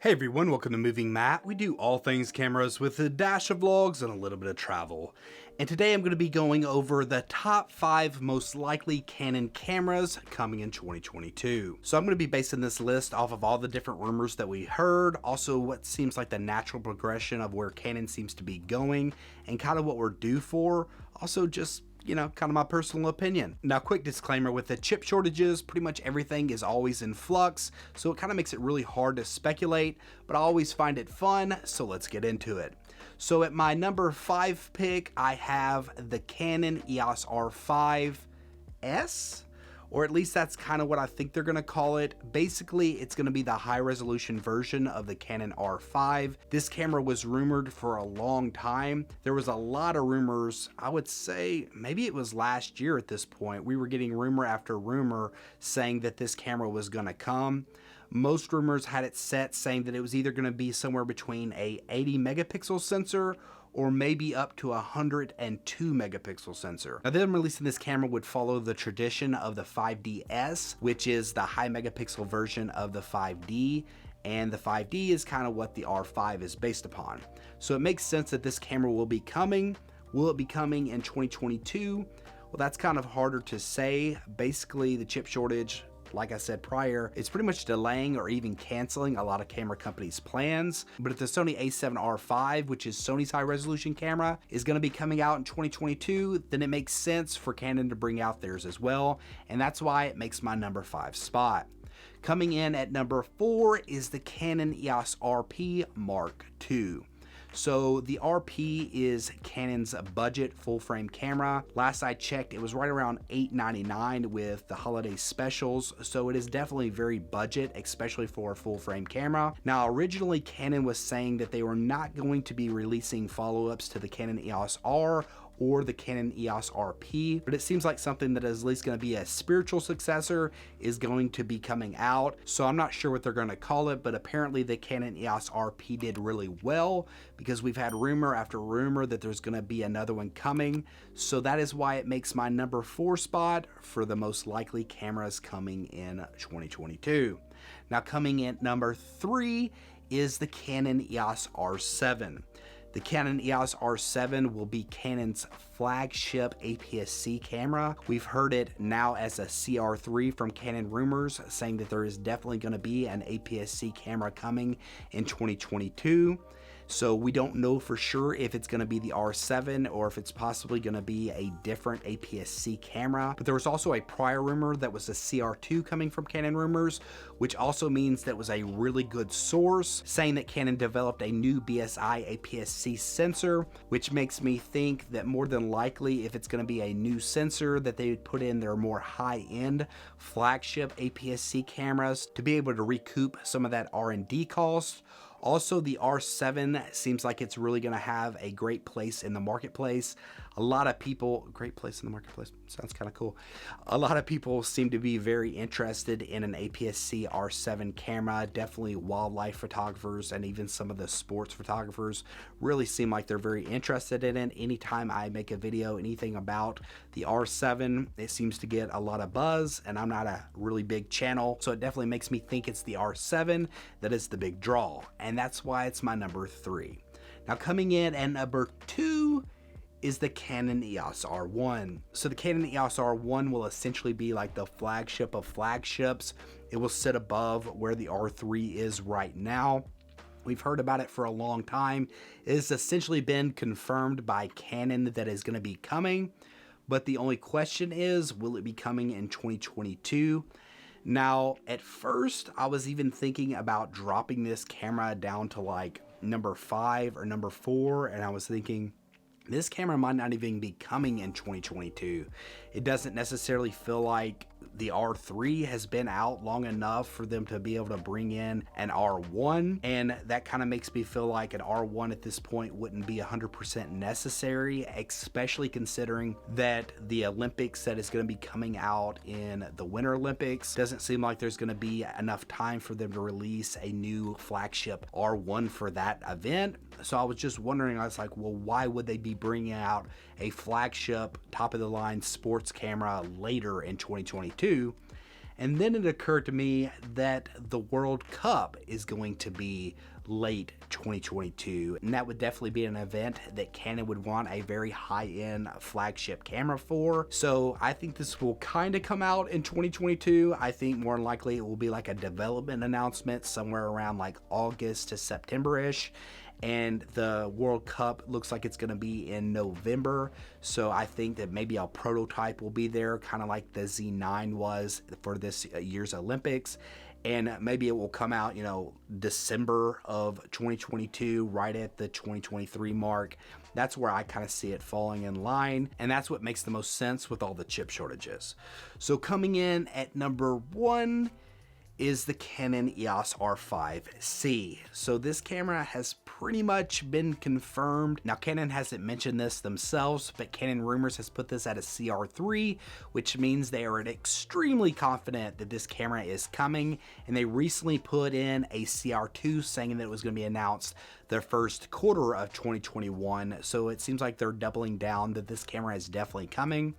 Hey everyone, welcome to Moving Matt. We do all things cameras with a dash of vlogs and a little bit of travel. And today I'm going to be going over the top 5 most likely Canon cameras coming in 2022. So I'm going to be basing this list off of all the different rumors that we heard, also what seems like the natural progression of where Canon seems to be going, and kind of what we're due for. Also just kind of my personal opinion. Now, quick disclaimer, with the chip shortages, pretty much everything is always in flux, so it kind of makes it really hard to speculate, but I always find it fun, so let's get into it. So at my number 5 pick, I have the Canon EOS R5S, or at least that's kind of what I think they're going to call it. Basically, it's going to be the high resolution version of the Canon R5. This camera was rumored for a long time. There was a lot of rumors. I would say maybe it was last year at this point. We were getting rumor after rumor saying that this camera was going to come. Most rumors had it set saying that it was either going to be somewhere between a 80 megapixel sensor or maybe up to a 102 megapixel sensor. Now, them releasing this camera would follow the tradition of the 5DS, which is the high megapixel version of the 5D, and the 5D is kind of what the R5 is based upon. So it makes sense that this camera will be coming. Will it be coming in 2022? Well, that's kind of harder to say. Basically, the chip shortage, like I said prior, it's pretty much delaying or even canceling a lot of camera companies' plans. But if the Sony a7R5, which is Sony's high resolution camera, is going to be coming out in 2022, then it makes sense for Canon to bring out theirs as well. And that's why it makes my number 5 spot. Coming in at number 4 is the Canon EOS RP Mark II. So the RP is Canon's budget full frame camera. Last I checked, it was right around $899 with the holiday specials. So it is definitely very budget, especially for a full frame camera. Now, originally Canon was saying that they were not going to be releasing follow-ups to the Canon EOS R or the Canon EOS RP, but it seems like something that is at least going to be a spiritual successor is going to be coming out. So I'm not sure what they're going to call it, but apparently the Canon EOS RP did really well because we've had rumor after rumor that there's going to be another one coming. So that is why it makes my number 4 spot for the most likely cameras coming in 2022. Now, coming in number 3 is the Canon EOS R7. The Canon EOS R7 will be Canon's flagship APS-C camera. We've heard it now as a CR3 from Canon rumors, saying that there is definitely going to be an APS-C camera coming in 2022. So we don't know for sure if it's going to be the R7 or if it's possibly going to be a different APS-C camera. But there was also a prior rumor that was a CR2 coming from Canon rumors, which also means that was a really good source, saying that Canon developed a new BSI APS-C sensor, which makes me think that more than likely, if it's going to be a new sensor, that they would put in their more high-end flagship APS-C cameras to be able to recoup some of that R&D cost. Also, the R7 seems like it's really going to have a great place in the marketplace. A lot of people, great place in the marketplace, sounds kind of cool. A lot of people seem to be very interested in an APS-C R7 camera. Definitely wildlife photographers and even some of the sports photographers really seem like they're very interested in it. Anytime I make a video, anything about the R7, it seems to get a lot of buzz, and I'm not a really big channel, so it definitely makes me think it's the R7 that is the big draw, and that's why it's my number 3. Now, coming in at number 2 is the Canon EOS R1. So the Canon EOS R1 will essentially be like the flagship of flagships. It will sit above where the R3 is right now. We've heard about it for a long time. It has essentially been confirmed by Canon that is going to be coming, but the only question is, will it be coming in 2022? Now, at first, I was even thinking about dropping this camera down to like number 5 or number 4, and I was thinking, this camera might not even be coming in 2022. It doesn't necessarily feel like the R3 has been out long enough for them to be able to bring in an R1, and that kind of makes me feel like an R1 at this point wouldn't be 100% necessary, especially considering that the Olympics that is going to be coming out in the Winter Olympics doesn't seem like there's going to be enough time for them to release a new flagship R1 for that event. So I was just wondering, I was like, well, why would they be bringing out a flagship top of the line sports camera later in 2022? And then it occurred to me that the World Cup is going to be late 2022, and that would definitely be an event that Canon would want a very high-end flagship camera for. So I think this will kind of come out in 2022. I think more than likely it will be like a development announcement somewhere around like August to September-ish. And the World Cup looks like it's going to be in November, so I think that maybe a prototype will be there, kind of like the Z9 was for this year's Olympics. And maybe it will come out, you know, December of 2022, right at the 2023 mark. That's where I kind of see it falling in line, and that's what makes the most sense with all the chip shortages. So coming in at number 1 is the Canon EOS R5C. So this camera has pretty much been confirmed. Now Canon hasn't mentioned this themselves, but Canon Rumors has put this at a CR3, which means they are extremely confident that this camera is coming, and they recently put in a CR2 saying that it was going to be announced the first quarter of 2021. So it seems like they're doubling down that this camera is definitely coming.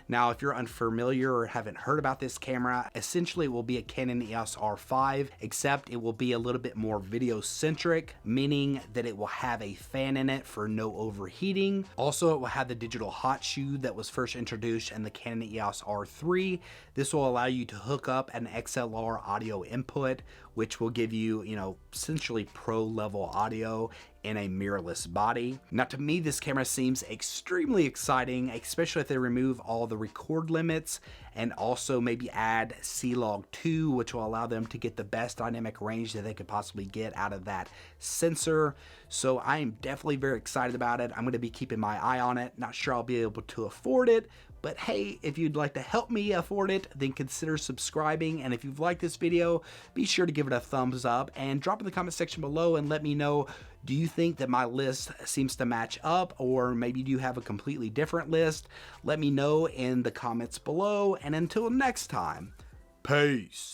Now, if you're unfamiliar or haven't heard about this camera, essentially it will be a Canon EOS R5, except it will be a little bit more video centric, meaning that it will have a fan in it for no overheating. Also, it will have the digital hot shoe that was first introduced in the Canon EOS R3. This will allow you to hook up an XLR audio input, which will give you, you know, essentially pro level audio in a mirrorless body. Now to me, this camera seems extremely exciting, especially if they remove all the record limits and also maybe add C-Log 2, which will allow them to get the best dynamic range that they could possibly get out of that sensor. So I am definitely very excited about it. I'm going to be keeping my eye on it. Not sure I'll be able to afford it, but hey, if you'd like to help me afford it, then consider subscribing. And if you've liked this video, be sure to give it a thumbs up and drop in the comment section below and let me know, do you think that my list seems to match up, or maybe do you have a completely different list? Let me know in the comments below, and until next time, peace.